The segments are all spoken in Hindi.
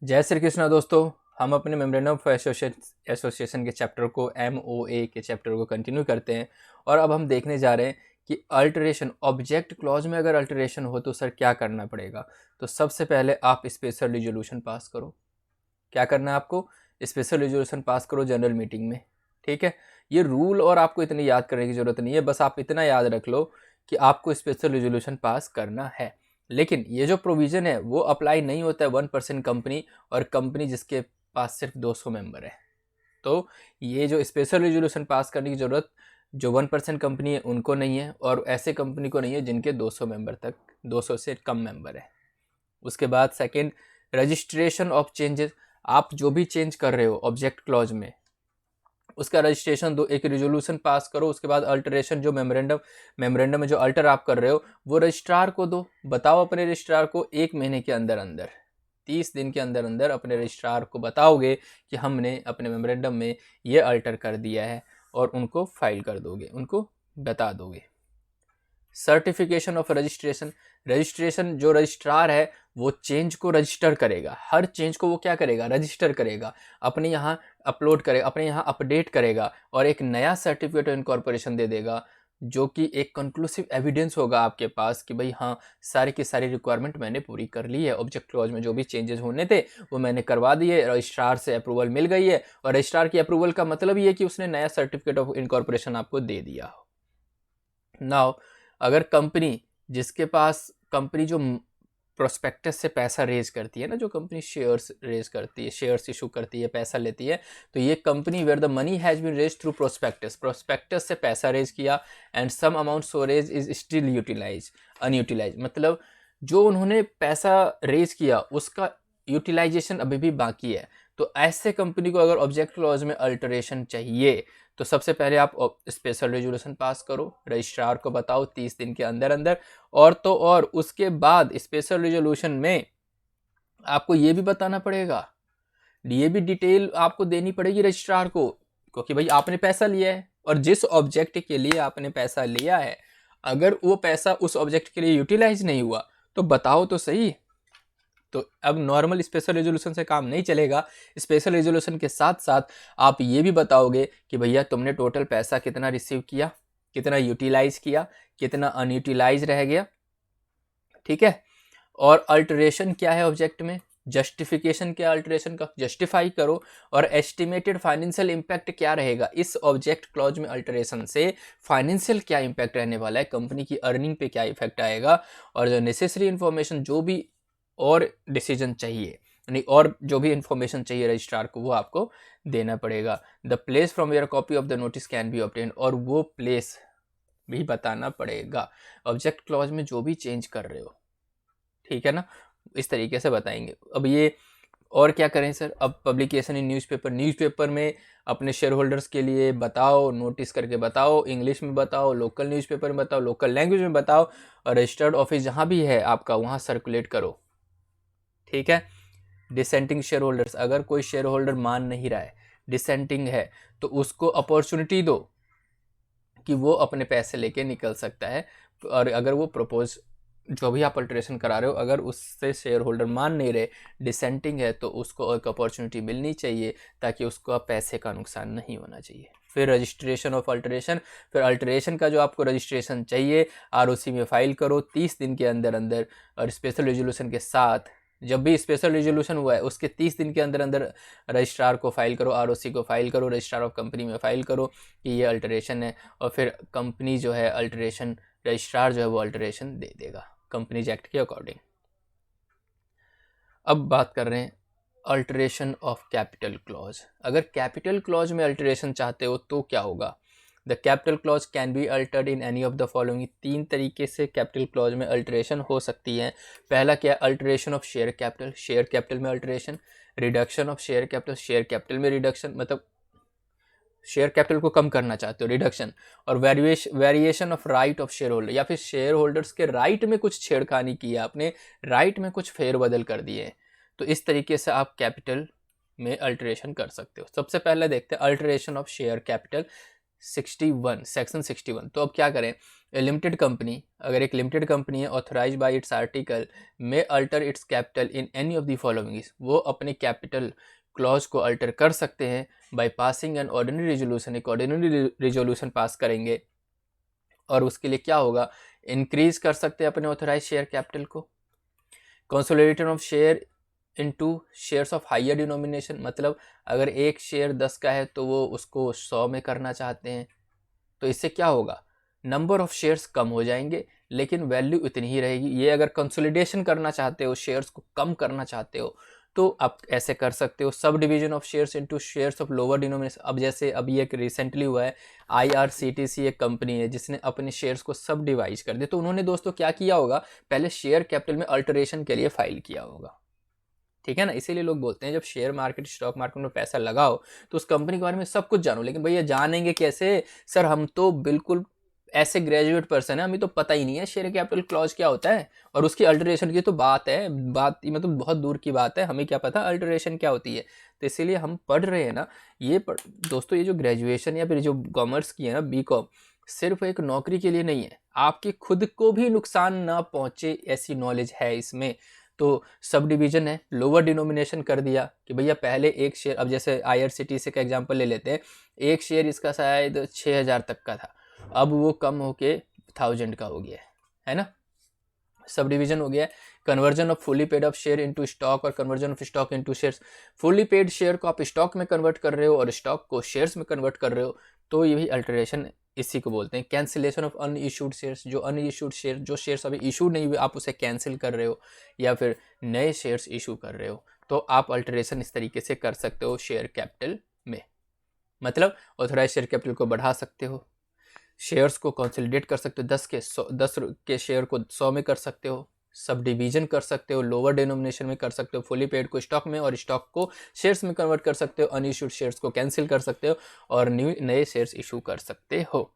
जय श्री कृष्णा दोस्तों। हम अपने मेमोरेंडम ऑफ एसोसिएशन के चैप्टर को MOA के चैप्टर को कंटिन्यू करते हैं और अब हम देखने जा रहे हैं कि अल्टरेशन ऑब्जेक्ट क्लॉज में अगर अल्टरेशन हो तो सर क्या करना पड़ेगा। तो सबसे पहले आप स्पेशल रिजोल्यूशन पास करो। क्या करना है आपको? स्पेशल रिजोल्यूशन पास करो जनरल मीटिंग में। ठीक है, ये रूल और आपको इतनी याद करने की ज़रूरत नहीं है, बस आप इतना याद रख लो कि आपको स्पेशल रिजोल्यूशन पास करना है। लेकिन ये जो प्रोविज़न है वो अप्लाई नहीं होता है 1% कंपनी और कंपनी जिसके पास सिर्फ 200 मेंबर है। तो ये जो स्पेशल रिजोल्यूशन पास करने की ज़रूरत जो 1% कंपनी है उनको नहीं है और ऐसे कंपनी को नहीं है जिनके 200 मेंबर तक 200 से कम मेंबर है। उसके बाद सेकेंड, रजिस्ट्रेशन ऑफ चेंजेस। आप जो भी चेंज कर रहे हो ऑब्जेक्ट क्लॉज में उसका रजिस्ट्रेशन दो, एक रिजोल्यूशन पास करो। उसके बाद अल्टरेशन जो मेमोरेंडम में जो अल्टर आप कर रहे हो वो रजिस्ट्रार को दो। बताओ अपने रजिस्ट्रार को 1 महीने के अंदर अंदर 30 दिन के अंदर अंदर अपने रजिस्ट्रार को बताओगे कि हमने अपने मेमोरेंडम में ये अल्टर कर दिया है और उनको फाइल कर दोगे, उनको बता दोगे। Certification of registration. रजिस्ट्रेशन जो रजिस्ट्रार है वो चेंज को रजिस्टर करेगा, हर चेंज को वो क्या करेगा? रजिस्टर करेगा, अपने यहाँ अपलोड करेगा, अपने यहाँ अपडेट करेगा और एक नया सर्टिफिकेट ऑफ इनकॉर्पोरेशन दे देगा जो कि एक कंक्लूसिव एविडेंस होगा आपके पास कि भाई हाँ, सारी की सारी रिक्वायरमेंट मैंने पूरी कर ली है, ऑब्जेक्ट क्लॉज में जो भी चेंजेस होने थे वो मैंने करवा दिए, रजिस्ट्रार से अप्रूवल मिल गई है। और रजिस्ट्रार की अप्रूवल का मतलब ये है कि उसने नया सर्टिफिकेट ऑफ इनकॉर्पोरेशन आपको दे दिया हो। नाउ अगर कंपनी जिसके पास कंपनी जो प्रोस्पेक्टस से पैसा रेज करती है ना, जो कंपनी शेयर्स रेज करती है, शेयर्स इशू करती है, पैसा लेती है, तो ये company where the money has been raise through prospectus, prospectus से पैसा रेज किया and some amount so raise is still utilise unutilise. मतलब जो उन्होंने पैसा रेज किया उसका यूटिलाइजेशन अभी भी बाकी है। तो ऐसे कंपनी को अगर ऑब्जेक्ट क्लॉज में अल्टरेशन चाहिए तो सबसे पहले आप स्पेशल रेजोल्यूशन पास करो, रजिस्ट्रार को बताओ 30 दिन के अंदर अंदर। और तो और उसके बाद स्पेशल रेजोल्यूशन में आपको ये भी बताना पड़ेगा, ये भी डिटेल आपको देनी पड़ेगी रजिस्ट्रार को, क्योंकि भाई आपने पैसा लिया है और जिस ऑब्जेक्ट के लिए आपने पैसा लिया है अगर वो पैसा उस ऑब्जेक्ट के लिए यूटिलाइज नहीं हुआ तो बताओ तो सही। तो अब नॉर्मल स्पेशल रेजोल्यूशन से काम नहीं चलेगा। स्पेशल रेजोल्यूशन के साथ साथ आप ये भी बताओगे कि भैया तुमने टोटल पैसा कितना रिसीव किया, कितना यूटिलाइज किया, कितना अनयूटिलाइज रह गया। ठीक है, और अल्टरेशन क्या है ऑब्जेक्ट में, जस्टिफिकेशन क्या अल्टरेशन का, जस्टिफाई करो। और एस्टिमेटेड फाइनेंशियल इम्पैक्ट क्या रहेगा इस ऑब्जेक्ट क्लॉज में अल्टरेशन से, फाइनेंशियल क्या इम्पैक्ट रहने वाला है, कंपनी की अर्निंग पे क्या इफेक्ट आएगा। और जो नेसेसरी इन्फॉर्मेशन जो भी और डिसीजन चाहिए यानी और जो भी इंफॉर्मेशन चाहिए रजिस्ट्रार को वो आपको देना पड़ेगा। The place from where copy of the notice can be obtain, और वो प्लेस भी बताना पड़ेगा ऑब्जेक्ट क्लॉज में जो भी चेंज कर रहे हो। ठीक है ना, इस तरीके से बताएंगे। अब ये और क्या करें सर, अब पब्लिकेशन इन न्यूज़पेपर, न्यूज़पेपर में अपने शेयर होल्डर्स के लिए बताओ, नोटिस करके बताओ, इंग्लिश में बताओ, लोकल न्यूज़पेपर में बताओ, लोकल लैंग्वेज में बताओ, और रजिस्टर्ड ऑफिस जहाँ भी है आपका वहाँ सर्कुलेट करो। ठीक है, डिसेंटिंग शेयर होल्डर्स, अगर कोई शेयर होल्डर मान नहीं रहा है, डिसेंटिंग है, तो उसको अपॉर्चुनिटी दो कि वो अपने पैसे लेके निकल सकता है। और अगर वो प्रपोज जो भी आप अल्टरेशन करा रहे हो अगर उससे शेयर होल्डर मान नहीं रहे, डिसेंटिंग है, तो उसको एक अपॉर्चुनिटी मिलनी चाहिए ताकि उसको पैसे का नुकसान नहीं होना चाहिए। फिर रजिस्ट्रेशन ऑफ अल्टरेशन, फिर अल्टरेशन का जो आपको रजिस्ट्रेशन चाहिए ROC में फाइल करो 30 दिन के अंदर अंदर। और स्पेशल रेजोल्यूशन के साथ जब भी स्पेशल रेजोल्यूशन हुआ है उसके 30 दिन के अंदर अंदर रजिस्ट्रार को फाइल करो, ROC को फाइल करो, रजिस्ट्रार ऑफ कंपनी में फाइल करो कि ये अल्टरेशन है। और फिर कंपनी जो है अल्टरेशन, रजिस्ट्रार जो है वो अल्टरेशन दे देगा कंपनीज एक्ट के अकॉर्डिंग। अब बात कर रहे हैं अल्टरेशन ऑफ कैपिटल क्लॉज। अगर कैपिटल क्लॉज में अल्टरेशन चाहते हो तो क्या होगा? The capital clause can be altered in any of the following. 3 तरीके से कैपिटल क्लॉज में अल्टरेशन हो सकती है। पहला क्या है? Alteration of share capital, share capital में alteration. Reduction of share capital, share capital में रिडक्शन, मतलब शेयर कैपिटल को कम करना चाहते हो, रिडक्शन। और variation of right of share holder, या फिर शेयर होल्डर्स के राइट में कुछ छेड़खानी की है, आपने राइट में कुछ फेरबदल कर दिए, तो इस तरीके से आप कैपिटल में अल्टरेशन कर सकते हो। सबसे पहले देखते हैं alteration of share capital. 61, section 61। तो अब क्या करें, लिमिटेड कंपनी, अगर एक लिमिटेड कंपनी है ऑथराइज बाय इट्स आर्टिकल में alter it's capital in any of the following, वो अपने कैपिटल क्लॉज को अल्टर कर सकते हैं by passing an ordinary resolution, एक ऑर्डिनरी रेजोल्यूशन पास करेंगे और उसके लिए क्या होगा, इंक्रीज कर सकते हैं अपने ऑथराइज शेयर कैपिटल को। Consolidation of share into shares of higher denomination, मतलब अगर एक शेयर 10 का है तो वो उसको 100 में करना चाहते हैं, तो इससे क्या होगा, नंबर ऑफ शेयर्स कम हो जाएंगे लेकिन वैल्यू इतनी ही रहेगी। ये अगर कंसोलिडेशन करना चाहते हो, शेयर्स को कम करना चाहते हो, तो आप ऐसे कर सकते हो, sub division of shares into shares of lower denomination. अब जैसे अभी एक रिसेंटली हुआ है, IRCTC एक कंपनी है जिसने अपने शेयर्स को सब डिवाइड कर दिया, तो उन्होंने दोस्तों क्या किया होगा, पहले शेयर कैपिटल में अल्टरेशन के लिए फाइल किया होगा, ठीक है ना। इसीलिए लोग बोलते हैं जब शेयर मार्केट, स्टॉक मार्केट में पैसा लगाओ तो उस कंपनी के बारे में सब कुछ जानो। लेकिन भैया जानेंगे कैसे सर, हम तो बिल्कुल ऐसे ग्रेजुएट पर्सन है, हमें तो पता ही नहीं है शेयर कैपिटल क्लॉज क्या होता है, और उसकी अल्टरेशन की तो बात है, बात मतलब बहुत दूर की बात है, हमें क्या पता अल्टरेशन क्या होती है। तो इसीलिए हम पढ़ रहे हैं ना, दोस्तों ये जो ग्रेजुएशन या फिर जो कॉमर्स की है ना, BCom, सिर्फ एक नौकरी के लिए नहीं है, आपकी खुद को भी नुकसान ना पहुंचे ऐसी नॉलेज है इसमें। तो सब डिवीजन है, लोअर डिनोमिनेशन कर दिया कि भैया पहले एक शेयर, अब जैसे IRCTC का एग्जांपल ले लेते हैं, एक शेयर इसका शायद 6000 तक का था, अब वो कम होके 1000 का हो गया है ना। सब डिवीजन हो गया। Conversion of fully paid of share into stock और conversion of stock into shares, fully paid share को आप स्टॉक में कन्वर्ट कर रहे हो और स्टॉक को शेयर्स में कन्वर्ट कर रहे हो, तो ये भी अल्टरेशन, इसी को बोलते हैं। कैंसिलेशन ऑफ अनइशूड शेयर्स, जो अनइशूड शेयर, जो शेयर्स अभी इशू नहीं हुए आप उसे कैंसिल कर रहे हो या फिर नए शेयर्स इशू कर रहे हो, तो आप अल्टरेशन इस तरीके से कर सकते हो शेयर कैपिटल में। मतलब ऑथराइज शेयर कैपिटल को बढ़ा सकते हो, शेयर्स को कंसोलिडेट कर सकते हो, 10 के शेयर को 100 में कर सकते हो, सब डिवीजन कर सकते हो, लोअर डिनोमिनेशन में कर सकते हो, फुली पेड को स्टॉक में और स्टॉक को शेयर्स में कन्वर्ट कर सकते हो, अनइश्यूड शेयर्स को कैंसिल कर सकते हो और नए शेयर्स इशू कर सकते हो।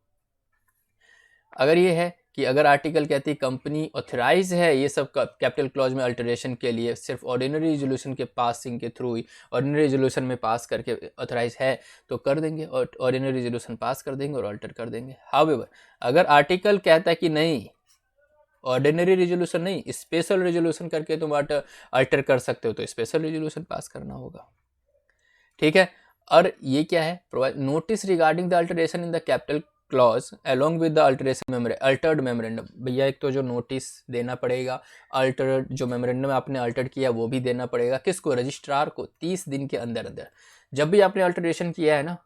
अगर ये है कि अगर आर्टिकल कहती है कंपनी ऑथराइज है ये सब कैपिटल क्लॉज में अल्टरेशन के लिए, सिर्फ ऑर्डिनरी रेजोल्यूशन के पासिंग के थ्रू ही, ऑर्डिनरी रेजोल्यूशन में पास करके ऑथराइज है तो कर देंगे, और ऑर्डिनरी रेजोल्यूशन पास कर देंगे और अल्टर कर देंगे। हाउएवर अगर आर्टिकल कहता है कि नहीं, ऑर्डिनरी रेजोल्यूशन नहीं, स्पेशल रेजोल्यूशन करके तुम अल्टर कर सकते हो, तो स्पेशल रेजोल्यूशन पास करना होगा, ठीक है। और ये क्या है, provide notice regarding the alteration in the capital clause along with the Altered memorandum. भैया एक तो जो नोटिस देना पड़ेगा, अल्टर्ड जो मेमोरेंडम आपने अल्टर्ड किया वो भी देना पड़ेगा, किसको, रजिस्ट्रार को, 30 दिन के अंदर अंदर। जब भी आपने अल्टरेशन किया है ना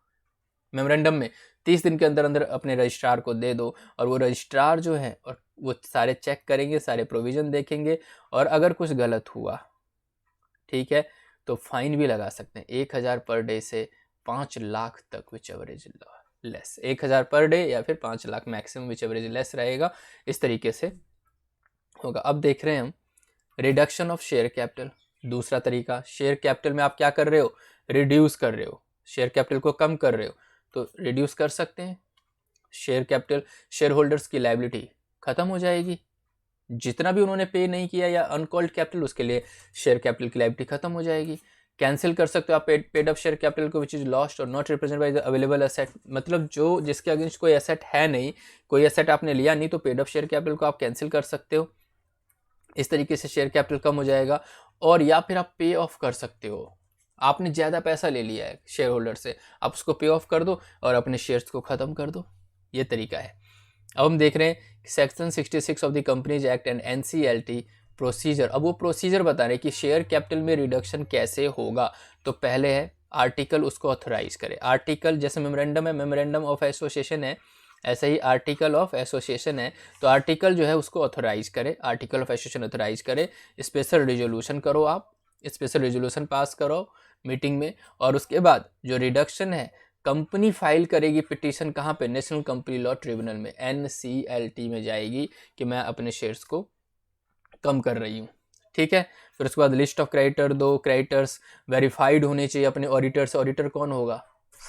मेमोरेंडम में, 30 दिन के अंदर अंदर अपने रजिस्ट्रार को दे दो, और वो रजिस्ट्रार जो है और वो सारे चेक करेंगे, सारे प्रोविजन देखेंगे, और अगर कुछ गलत हुआ, ठीक है, तो फाइन भी लगा सकते हैं, 1000 पर डे से 5 लाख तक, विच एवरेज लेस, 1000 पर डे या फिर 5 लाख मैक्सिमम, विच एवरेज लेस रहेगा, इस तरीके से होगा। अब देख रहे हैं हम रिडक्शन ऑफ शेयर कैपिटल, दूसरा तरीका, शेयर कैपिटल में आप क्या कर रहे हो, रिड्यूस कर रहे हो, शेयर कैपिटल को कम कर रहे हो, तो रिड्यूस कर सकते हैं शेयर कैपिटल, शेयर होल्डर्स की लायबिलिटी खत्म हो जाएगी, जितना भी उन्होंने पे नहीं किया या अनकॉल्ड कैपिटल, उसके लिए शेयर कैपिटल की लायबिलिटी खत्म हो जाएगी। कैंसिल कर सकते हो आप पेड अप शेयर कैपिटल को विच इज लॉस्ट और not represent by the available asset, मतलब जो जिसके अगेंस्ट कोई एसेट है नहीं, कोई एसेट आपने लिया नहीं, तो पेड अप शेयर कैपिटल को आप कैंसिल कर सकते हो, इस तरीके से शेयर कैपिटल कम हो जाएगा। और या फिर आप पे ऑफ कर सकते हो, आपने ज़्यादा पैसा ले लिया है शेयर होल्डर से, आप उसको पे ऑफ कर दो और अपने शेयर्स को ख़त्म कर दो, ये तरीका है। अब हम देख रहे हैं section 66 of the companies act and NCLT procedure. अब वो प्रोसीजर बता रहे हैं कि शेयर कैपिटल में रिडक्शन कैसे होगा। तो पहले है आर्टिकल उसको ऑथराइज करे, आर्टिकल जैसे मेमोरेंडम है, मेमोरेंडम ऑफ एसोसिएशन है, ऐसे ही आर्टिकल ऑफ एसोसिएशन है, तो आर्टिकल जो है उसको ऑथराइज करे, आर्टिकल ऑफ एसोसिएशन ऑथराइज करे, स्पेशल रिजोल्यूशन करो, आप स्पेशल रिजोल्यूशन पास करो मीटिंग में, और उसके बाद जो रिडक्शन है कंपनी फाइल करेगी पिटीशन, कहाँ पे, नेशनल कंपनी लॉ ट्रिब्यूनल में, NCLT में जाएगी कि मैं अपने शेयर्स को कम कर रही हूँ, ठीक है। फिर उसके बाद लिस्ट ऑफ क्रेडिटर दो, क्रेडिटर्स वेरीफाइड होने चाहिए अपने ऑडिटर से, ऑडिटर कौन होगा,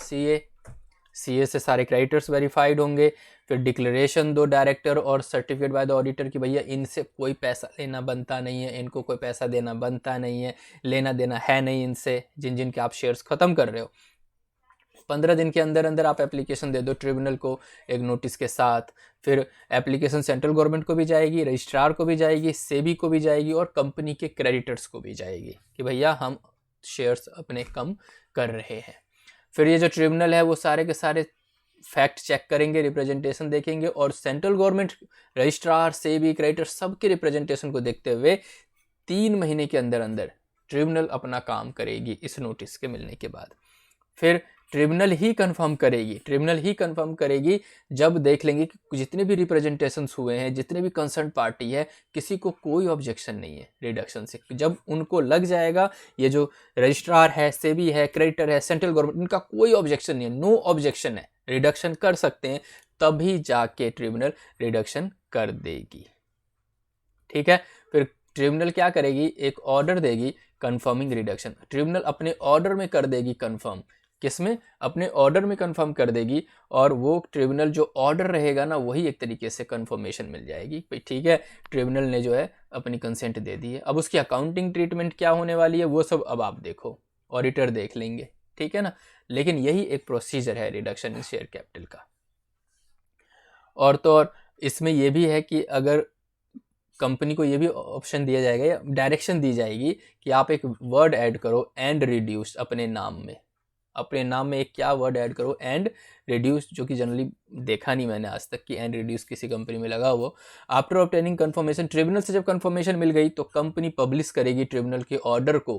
CA से सारे क्रेडिटर्स वेरीफाइड होंगे। फिर डिक्लेरेशन दो डायरेक्टर और सर्टिफिकेट बाय द ऑडिटर कि भैया इनसे कोई पैसा लेना बनता नहीं है, इनको कोई पैसा देना बनता नहीं है, लेना देना है नहीं इनसे, जिन जिन के आप शेयर्स ख़त्म कर रहे हो। 15 दिन के अंदर अंदर आप एप्लीकेशन दे दो ट्रिब्यूनल को एक नोटिस के साथ। फिर एप्लीकेशन सेंट्रल गवर्नमेंट को भी जाएगी, रजिस्ट्रार को भी जाएगी, सेबी को भी जाएगी और कंपनी के क्रेडिटर्स को भी जाएगी कि भैया हम शेयर्स अपने कम कर रहे हैं। फिर ये जो ट्रिब्यूनल है वो सारे के सारे फैक्ट चेक करेंगे, रिप्रेजेंटेशन देखेंगे और central government, registrar, SEBI, creditor सबके रिप्रेजेंटेशन को देखते हुए 3 महीने के अंदर अंदर ट्रिब्यूनल अपना काम करेगी इस नोटिस के मिलने के बाद। फिर ट्रिब्यूनल ही कंफर्म करेगी जब देख लेंगे कि जितने भी रिप्रेजेंटेशंस हुए हैं, जितने भी कंसर्न पार्टी है, किसी को कोई ऑब्जेक्शन नहीं है रिडक्शन से। जब उनको लग जाएगा ये जो रजिस्ट्रार है, सेबी है, क्रेडिटर है, सेंट्रल गवर्नमेंट, इनका कोई ऑब्जेक्शन नहीं है, नो ऑब्जेक्शन है, रिडक्शन कर सकते हैं, तभी जाके ट्रिब्यूनल रिडक्शन कर देगी। ठीक है। फिर ट्रिब्यूनल क्या करेगी, एक ऑर्डर देगी कंफर्मिंग रिडक्शन। ट्रिब्यूनल अपने ऑर्डर में कर देगी कंफर्म, किसमें, अपने ऑर्डर में कंफर्म कर देगी और वो ट्रिब्यूनल जो ऑर्डर रहेगा ना वही एक तरीके से कंफर्मेशन मिल जाएगी भाई ठीक है ट्रिब्यूनल ने जो है अपनी कंसेंट दे दी है। अब उसकी अकाउंटिंग ट्रीटमेंट क्या होने वाली है वो सब अब आप देखो, ऑडिटर देख लेंगे, ठीक है ना। लेकिन यही एक प्रोसीजर है रिडक्शन इन शेयर कैपिटल का। और तो और इसमें यह भी है कि अगर कंपनी को ये भी ऑप्शन दिया जाएगा या डायरेक्शन दी जाएगी कि आप एक वर्ड ऐड करो एंड रिड्यूस अपने नाम में एक क्या वर्ड ऐड करो, एंड रिड्यूस, जो कि जनरली देखा नहीं मैंने आज तक कि एंड रिड्यूस किसी कंपनी में लगा हो। आफ्टर ऑब्टेनिंग कंफर्मेशन, ट्रिब्यूनल से जब कंफर्मेशन मिल गई तो कंपनी पब्लिश करेगी ट्रिब्यूनल के ऑर्डर को,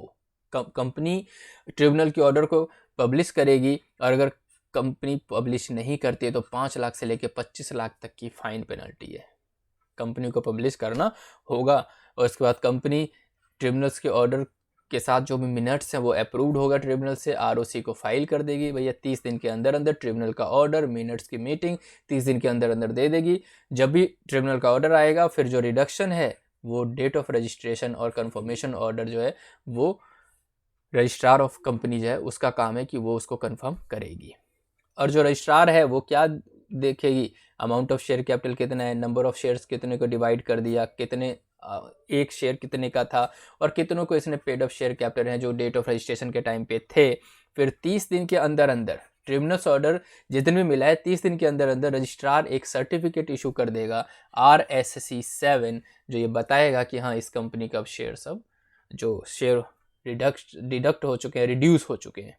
कंपनी ट्रिब्यूनल के ऑर्डर को पब्लिश करेगी। और अगर कंपनी पब्लिश नहीं करती है तो 5 लाख से लेकर 25 लाख तक की फाइन पेनल्टी है। कंपनी को पब्लिश करना होगा और उसके बाद कंपनी ट्रिब्यूनल्स के ऑर्डर के साथ जो भी मिनट्स हैं वो अप्रूव्ड होगा ट्रिब्यूनल से, आरओसी को फाइल कर देगी। भैया 30 दिन के अंदर अंदर ट्रिब्यूनल का ऑर्डर, मिनट्स की मीटिंग 30 दिन के अंदर अंदर दे देगी। जब भी ट्रिब्यूनल का ऑर्डर आएगा फिर जो रिडक्शन है वो डेट ऑफ रजिस्ट्रेशन और कंफर्मेशन ऑर्डर जो है वो रजिस्ट्रार ऑफ कंपनी जो है उसका काम है कि वो उसको कंफर्म करेगी। और जो रजिस्ट्रार है वो क्या देखेगी, अमाउंट ऑफ शेयर कैपिटल कितना है, नंबर ऑफ शेयर्स कितने को डिवाइड कर दिया, कितने एक शेयर कितने का था और कितनों को इसने पेड ऑफ शेयर कैपिटल है जो डेट ऑफ रजिस्ट्रेशन के टाइम पे थे। फिर 30 दिन के अंदर अंदर ट्रिब्यूनल्स ऑर्डर जितने भी मिला है 30 दिन के अंदर अंदर रजिस्ट्रार एक सर्टिफिकेट इशू कर देगा RSC 7 जो ये बताएगा कि हाँ इस कंपनी का अब शेयर सब जो शेयर डिडक्ट हो चुके हैं, रिड्यूस हो चुके हैं।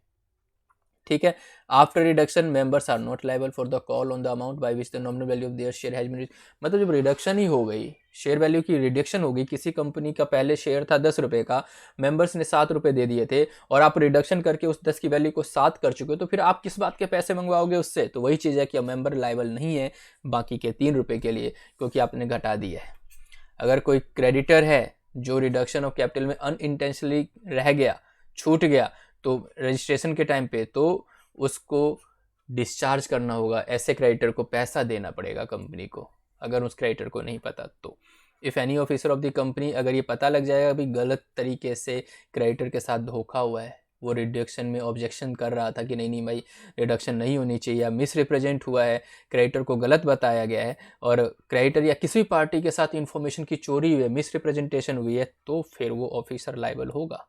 ठीक है। After reduction members are not liable for the call on the amount by which the nominal value of their share has been, मतलब जब रिडक्शन ही हो गई, शेयर वैल्यू की रिडक्शन हो गई, किसी कंपनी का पहले शेयर था 10 रुपये का, मेंबर्स ने 7 रुपये दे दिए थे और आप रिडक्शन करके उस 10 की वैल्यू को 7 कर चुके हो, तो फिर आप किस बात के पैसे मंगवाओगे उससे। तो वही चीज़ है कि अब मेंबर लायबल नहीं है बाकी के 3 रुपये के लिए क्योंकि आपने घटा दिया है। अगर कोई क्रेडिटर है जो रिडक्शन ऑफ कैपिटल में अनइंटेंशनली रह गया, छूट गया, तो रजिस्ट्रेशन के टाइम पे तो उसको डिस्चार्ज करना होगा, ऐसे क्रेडिटर को पैसा देना पड़ेगा कंपनी को, अगर उस क्रेडिटर को नहीं पता तो। If any officer of the company, अगर ये पता लग जाएगा भी गलत तरीके से क्रेडिटर के साथ धोखा हुआ है, वो रिडक्शन में ऑब्जेक्शन कर रहा था कि नहीं भाई रिडक्शन नहीं होनी चाहिए, या मिस रिप्रेजेंट हुआ है, क्रेडिटर को गलत बताया गया है और क्रेडिटर या किसी पार्टी के साथ इंफॉर्मेशन की चोरी हुई है, मिस रिप्रेजेंटेशन हुई है, तो फिर वो ऑफिसर लायबल होगा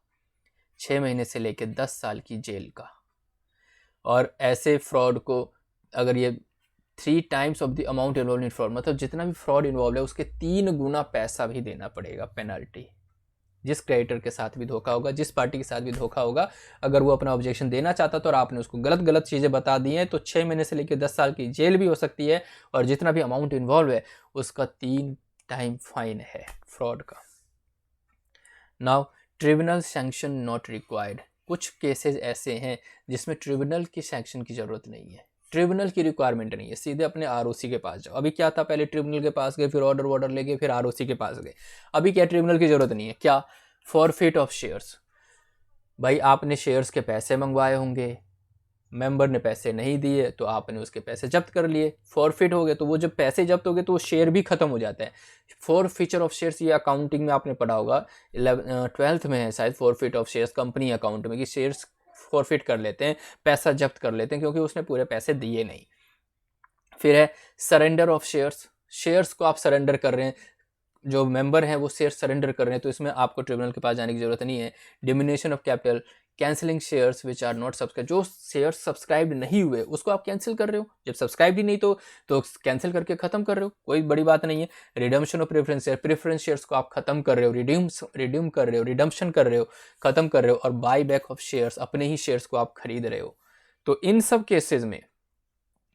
6 महीने से लेकर 10 साल की जेल का। और ऐसे फ्रॉड को अगर ये 3 times of the amount involve in fraud, मतलब जितना भी फ्रॉड इन्वॉल्व है उसके 3 गुना पैसा भी देना पड़ेगा पेनल्टी। जिस क्रेडिटर के साथ भी धोखा होगा, जिस पार्टी के साथ भी धोखा होगा, अगर वो अपना ऑब्जेक्शन देना चाहता तो और आपने उसको गलत चीज़ें बता दी हैं तो 6 महीने से लेकर 10 साल की जेल भी हो सकती है और जितना भी अमाउंट इन्वॉल्व है उसका 3 टाइम फाइन है फ्रॉड का। Now tribunal sanction not required, कुछ केसेस ऐसे हैं जिसमें ट्रिब्यूनल की सैंक्शन की ज़रूरत नहीं है, ट्रिब्यूनल की रिक्वायरमेंट नहीं है, सीधे अपने आरओसी के पास जाओ। अभी क्या था, पहले ट्रिब्यूनल के पास गए, फिर ऑर्डर लेके फिर आरओसी के पास गए। अभी क्या, ट्रिब्यूनल की ज़रूरत नहीं है। क्या, फॉरफिट ऑफ शेयर्स, भाई आपने शेयर्स के पैसे मंगवाए होंगे, मेंबर ने पैसे नहीं दिए तो आपने उसके पैसे जब्त कर लिए, फॉरफिट हो गए, तो वो जब पैसे जब्त हो गए तो वो शेयर भी खत्म हो जाता है। फॉरफिचर ऑफ शेयर्स ये अकाउंटिंग में आपने पढ़ा होगा, 12th में है शायद, forfeit of shares company account में, कि शेयर्स फॉरफिट कर लेते हैं, पैसा जब्त कर लेते हैं क्योंकि उसने पूरे पैसे दिए नहीं। फिर है सरेंडर ऑफ शेयर्स, शेयर्स को आप सरेंडर कर रहे हैं, जो मेंबर हैं वो शेयर सरेंडर कर रहे हैं, तो इसमें आपको ट्रिब्यूनल के पास जाने की ज़रूरत नहीं है। Diminution of capital, cancelling shares which are not subscribe, जो शेयर सब्सक्राइब नहीं हुए उसको आप कैंसिल कर रहे हो। जब सब्सक्राइब ही नहीं तो कैंसिल करके खत्म कर रहे हो, कोई बड़ी बात नहीं है। Redemption of preference share, preference shares को आप खत्म कर रहे हो, रिड्यूम कर रहे हो, रिडम्पशन कर रहे हो, खत्म कर रहे हो, और बाय बैक ऑफ शेयर्स, अपने ही शेयर्स को आप खरीद रहे हो। तो इन सब केसेस में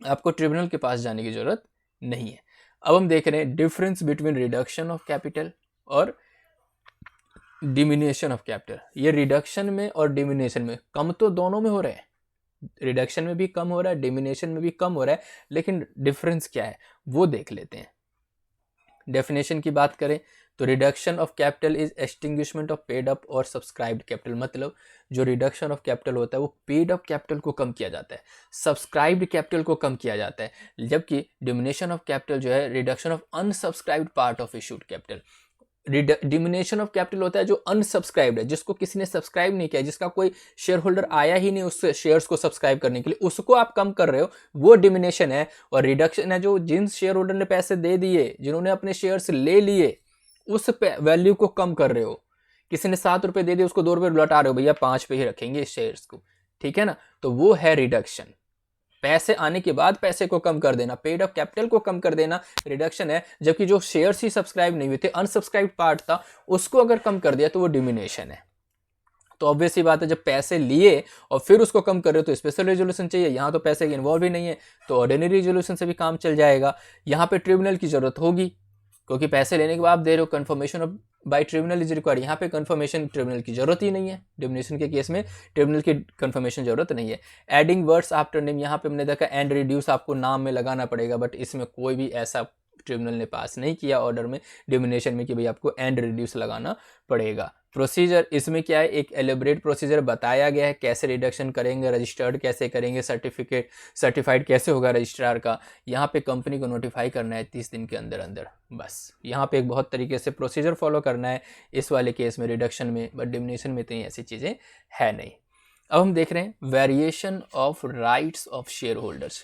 आपको ट्रिब्यूनल के पास जाने की जरूरत नहीं है। अब हम देख रहे हैं difference between reduction of capital और डिमिनिएशन ऑफ कैपिटल। ये रिडक्शन में और डिमिनिएशन में कम तो दोनों में हो रहा है, रिडक्शन में भी कम हो रहा है, डिमिनिएशन में भी कम हो रहा है, लेकिन डिफरेंस क्या है वो देख लेते हैं। डेफिनेशन की बात करें तो reduction of capital is extinguishment of paid up और सब्सक्राइब्ड कैपिटल। मतलब जो रिडक्शन ऑफ कैपिटल होता है वो पेड अप कैपिटल को कम किया जाता है, सब्सक्राइब्ड कैपिटल को कम किया जाता है। जबकि डिमिनिशन ऑफ कैपिटल जो है reduction of unsubscribed part of issued capital. Diminution of capital होता है जो अनसब्सक्राइब्ड है, जिसको किसी ने सब्सक्राइब नहीं किया, जिसका कोई शेयर होल्डर आया ही नहीं उस शेयर्स को सब्सक्राइब करने के लिए, उसको आप कम कर रहे हो, वो डिमिनिशन है। और रिडक्शन है जो जिन शेयर होल्डर ने पैसे दे दिए, जिन्होंने अपने शेयर्स ले लिए, उस वैल्यू को कम कर रहे हो। किसी ने 7 रुपए दे दिए, उसको 2 रुपए लौटा रहे हो, भैया 5 पे ही रखेंगे इस शेयर्स को, ठीक है ना। तो वो है रिडक्शन। पैसे आने के बाद पैसे को कम कर देना, पेड अप कैपिटल को कम कर देना रिडक्शन है। जबकि जो शेयर्स ही सब्सक्राइब नहीं हुए थे, अनसब्सक्राइब पार्ट था, उसको अगर कम कर दिया तो वो डिमिनिशन है। तो ऑब्वियस ही बात है, जब पैसे लिए और फिर उसको कम कर रहे हो तो स्पेशल रेजोल्यूशन चाहिए। यहाँ तो पैसे की इन्वॉल्व ही नहीं है, तो ऑर्डिनरी रेजोल्यूशन से भी काम चल जाएगा। यहाँ पे ट्रिब्यूनल की जरूरत होगी, क्योंकि पैसे लेने के बाद आप दे रहे हो, confirmation of bye tribunal is required. यहाँ पे कन्फर्मेशन ट्रिब्यूनल की जरूरत ही नहीं है, डिमिनिशन के केस में ट्रिब्यूनल की कन्फर्मेशन जरूरत नहीं है। एडिंग वर्ड्स आफ्टर नेम, यहाँ पे हमने देखा एंड रिड्यूस आपको नाम में लगाना पड़ेगा, बट इसमें कोई भी ऐसा ट्रिब्यूनल ने पास नहीं किया ऑर्डर में डिमिनिशन में कि भाई आपको एंड रिड्यूस लगाना पड़ेगा। प्रोसीजर, इसमें क्या है, एक एलिब्रेट प्रोसीजर बताया गया है, कैसे रिडक्शन करेंगे, रजिस्टर्ड कैसे करेंगे, सर्टिफाइड कैसे होगा रजिस्ट्रार का। यहाँ पे कंपनी को नोटिफाई करना है 30 दिन के अंदर अंदर, बस। यहाँ पे एक बहुत तरीके से प्रोसीजर फॉलो करना है इस वाले केस में, रिडक्शन में। बट डिमिनिशन में तो ऐसी चीज़ें है नहीं। अब हम देख रहे हैं variation of rights of share holders.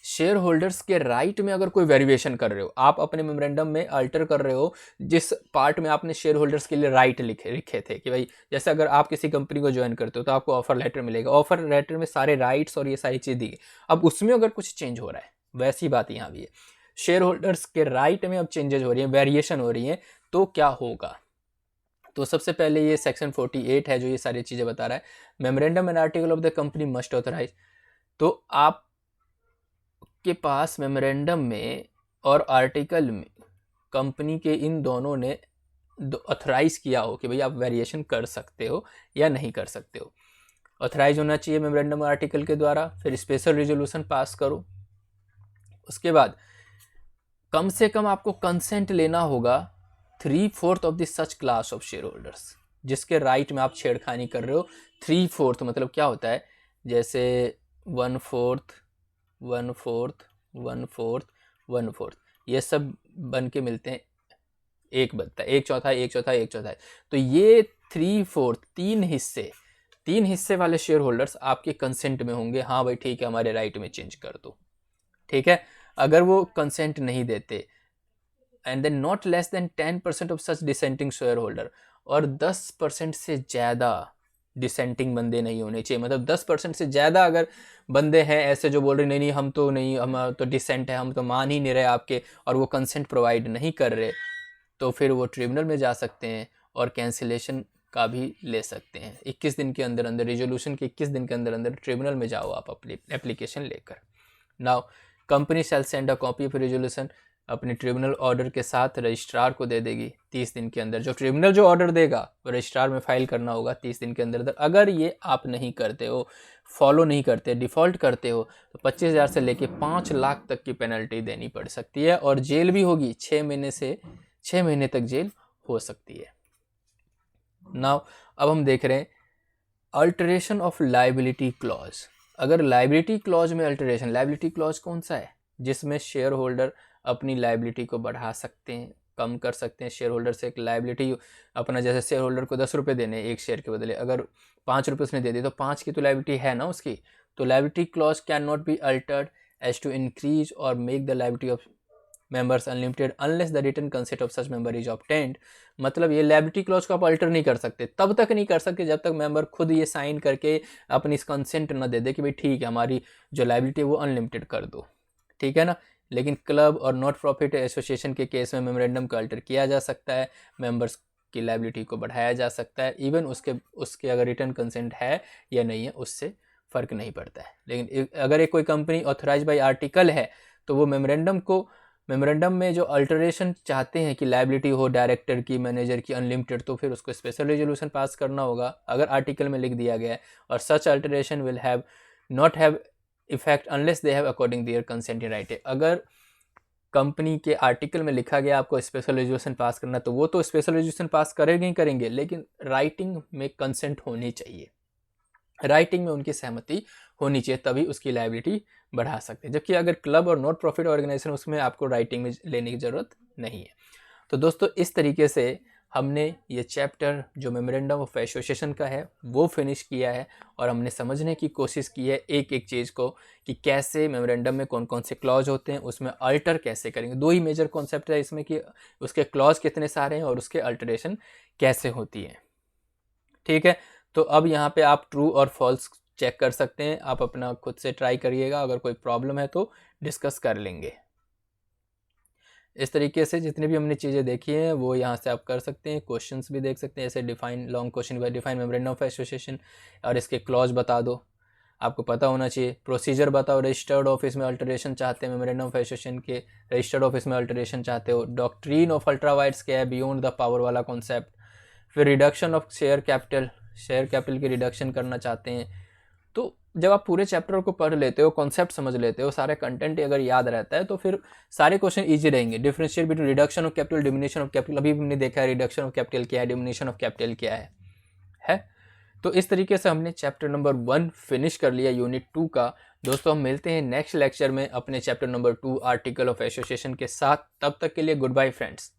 Share holders के राइट में अगर कोई वेरिएशन कर रहे हो, आप अपने मेमोरेंडम में अल्टर कर रहे हो जिस पार्ट में आपने शेयर होल्डर्स के लिए राइट लिखे थे कि भाई जैसे अगर आप किसी कंपनी को ज्वाइन करते हो तो आपको ऑफर लेटर मिलेगा, ऑफर लेटर में सारे राइट्स और ये सारी चीज़ दी। अब उसमें अगर कुछ चेंज हो रहा है, वैसी बात यहाँ भी है, शेयर होल्डर्स के राइट में अब चेंजेस हो रही हैं, वेरिएशन हो रही हैं, तो क्या होगा। तो सबसे पहले ये सेक्शन 48 है जो ये सारी चीज़ें बता रहा है। Memorandum and article of the company must authorise. तो आप के पास मेमोरेंडम में और आर्टिकल में कंपनी के इन दोनों ने ऑथराइज किया हो कि भाई आप वेरिएशन कर सकते हो या नहीं कर सकते हो। ऑथराइज होना चाहिए मेमोरेंडम आर्टिकल के द्वारा, फिर स्पेशल रेजोल्यूशन पास करो। उसके बाद कम से कम आपको कंसेंट लेना होगा 3/4 of the such class of share holders, जिसके राइट में आप छेड़खानी कर रहे हो। 3/4 मतलब क्या होता है, जैसे 1/4, 1/4, 1/4, 1/4, ये सब बन के मिलते हैं, एक बनता है, 1/4, 1/4, 1/4। तो ये 3/4, 3 हिस्से वाले शेयर होल्डर्स आपके कंसेंट में होंगे। हाँ भाई ठीक है, हमारे राइट में चेंज कर दो, ठीक है। अगर वो कंसेंट नहीं देते, and then not less than 10% of such dissenting shareholder, और 10% से ज़्यादा डिसेंटिंग बंदे नहीं होने चाहिए। मतलब 10% से ज़्यादा अगर बंदे हैं ऐसे जो बोल रहे नहीं नहीं हम तो डिसेंट है, हम तो मान ही नहीं रहे आपके, और वो कंसेंट प्रोवाइड नहीं कर रहे, तो फिर वो ट्रिब्यूनल में जा सकते हैं और कैंसिलेशन का भी ले सकते हैं। 21 दिन के अंदर अंदर, रिजोल्यूशन के 21 दिन के अंदर अंदर ट्रिब्यूनल में जाओ आप अपनी एप्लीकेशन लेकर। Now company shall send a copy of resolution, अपने ट्रिब्यूनल ऑर्डर के साथ रजिस्ट्रार को दे देगी 30 दिन के अंदर। जो ट्रिब्यूनल जो ऑर्डर देगा वो रजिस्ट्रार में फाइल करना होगा 30 दिन के अंदर। अगर ये आप नहीं करते हो, फॉलो नहीं करते, डिफ़ॉल्ट करते हो, तो 25,000 से लेके 5 लाख तक की पेनल्टी देनी पड़ सकती है, और जेल भी होगी, 6 महीने तक जेल हो सकती है। नाउ अब हम देख रहे हैं अल्टरेशन ऑफ लाइबिलिटी क्लॉज। अगर लाइबिलिटी क्लॉज में अल्टरेशन, लाइबिलिटी क्लॉज कौन सा है, जिसमें शेयर होल्डर अपनी लाइबिलिटी को बढ़ा सकते हैं, कम कर सकते हैं। शेयर होल्डर से एक लाइबिलिटी अपना, जैसे शेयर होल्डर को 10 रुपये देने एक शेयर के बदले, अगर 5 रुपये उसने दे दिए तो 5 की तो लाइबिलिटी है ना उसकी। तो liability clause can not be altered as to increase और make the liability of members unlimited unless the written consent of such member is obtained। मतलब ये लायबिलिटी क्लॉज को आप अल्टर नहीं कर सकते, तब तक नहीं कर सकते जब तक मेंबर खुद ये साइन करके अपनी कंसेंट न दे दे कि भाई ठीक है हमारी जो लायबिलिटी है वो अनलिमिटेड कर दो, ठीक है ना। लेकिन क्लब और नॉट प्रॉफिट एसोसिएशन के केस में मेमोरेंडम को अल्टर किया जा सकता है, मेंबर्स की लायबिलिटी को बढ़ाया जा सकता है, इवन उसके अगर रिटर्न कंसेंट है या नहीं है उससे फ़र्क नहीं पड़ता है। लेकिन अगर एक कोई कंपनी ऑथराइज बाय आर्टिकल है तो वो मेमोरेंडम में जो अल्टरेशन चाहते हैं कि लायबिलिटी हो डायरेक्टर की, मैनेजर की अनलिमिटेड, तो फिर उसको स्पेशल रेजोल्यूशन पास करना होगा अगर आर्टिकल में लिख दिया गया है। और such alteration will have not have effect unless they have according their consent right. अगर कंपनी के आर्टिकल में लिखा गया आपको स्पेशल रेजोल्यूशन पास करना, तो वो तो स्पेशल रेजोल्यूशन पास करेंगे ही करेंगे, लेकिन राइटिंग में कंसेंट होनी चाहिए, राइटिंग में उनकी सहमति होनी चाहिए, तभी उसकी लायबिलिटी बढ़ा सकते हैं। जबकि अगर क्लब और नॉट प्रॉफिट ऑर्गेनाइजेशन उसमें आपको राइटिंग में लेने की ज़रूरत नहीं है। तो दोस्तों इस तरीके से हमने ये चैप्टर जो मेमोरेंडम ऑफ एसोसिएशन का है वो फिनिश किया है, और हमने समझने की कोशिश की है एक एक चीज़ को कि कैसे मेमोरेंडम में कौन कौन से क्लॉज होते हैं, उसमें अल्टर कैसे करेंगे। दो ही मेजर कॉन्सेप्ट है इसमें कि उसके क्लॉज कितने सारे हैं और उसके अल्टरेशन कैसे होती है, ठीक है। तो अब यहाँ पे आप ट्रू और फॉल्स चेक कर सकते हैं, आप अपना खुद से ट्राई करिएगा, अगर कोई प्रॉब्लम है तो डिस्कस कर लेंगे। इस तरीके से जितनी भी हमने चीज़ें देखी हैं वो यहाँ से आप कर सकते हैं, क्वेश्चंस भी देख सकते हैं, ऐसे define long question by define memorandum of association और इसके क्लॉज बता दो, आपको पता होना चाहिए। प्रोसीजर बताओ, रजिस्टर्ड ऑफिस में अल्टरेशन चाहते हैं, मेमोरेंडम ऑफ एसोसिएशन के रजिस्टर्ड ऑफिस में अल्टरेशन चाहते हो। डॉक्ट्रीन ऑफ अल्ट्रावाइड्स क्या है, बियॉन्ड द पावर वाला कॉन्सेप्ट। फिर रिडक्शन ऑफ शेयर कैपिटल की रिडक्शन करना चाहते हैं। तो जब आप पूरे चैप्टर को पढ़ लेते हो, कॉन्सेप्ट समझ लेते हो, सारे कंटेंट अगर याद रहता है तो फिर सारे क्वेश्चन इजी रहेंगे। Differentiate between reduction of capital, diminution of capital, अभी हमने देखा है रिडक्शन ऑफ कैपिटल क्या है, डिमिनिशन ऑफ कैपिटल क्या है। तो इस तरीके से हमने चैप्टर नंबर 1 फिनिश कर लिया यूनिट 2 का। दोस्तों हम मिलते हैं नेक्स्ट लेक्चर में अपने chapter number 2 article of association के साथ। तब तक के लिए गुड बाय फ्रेंड्स।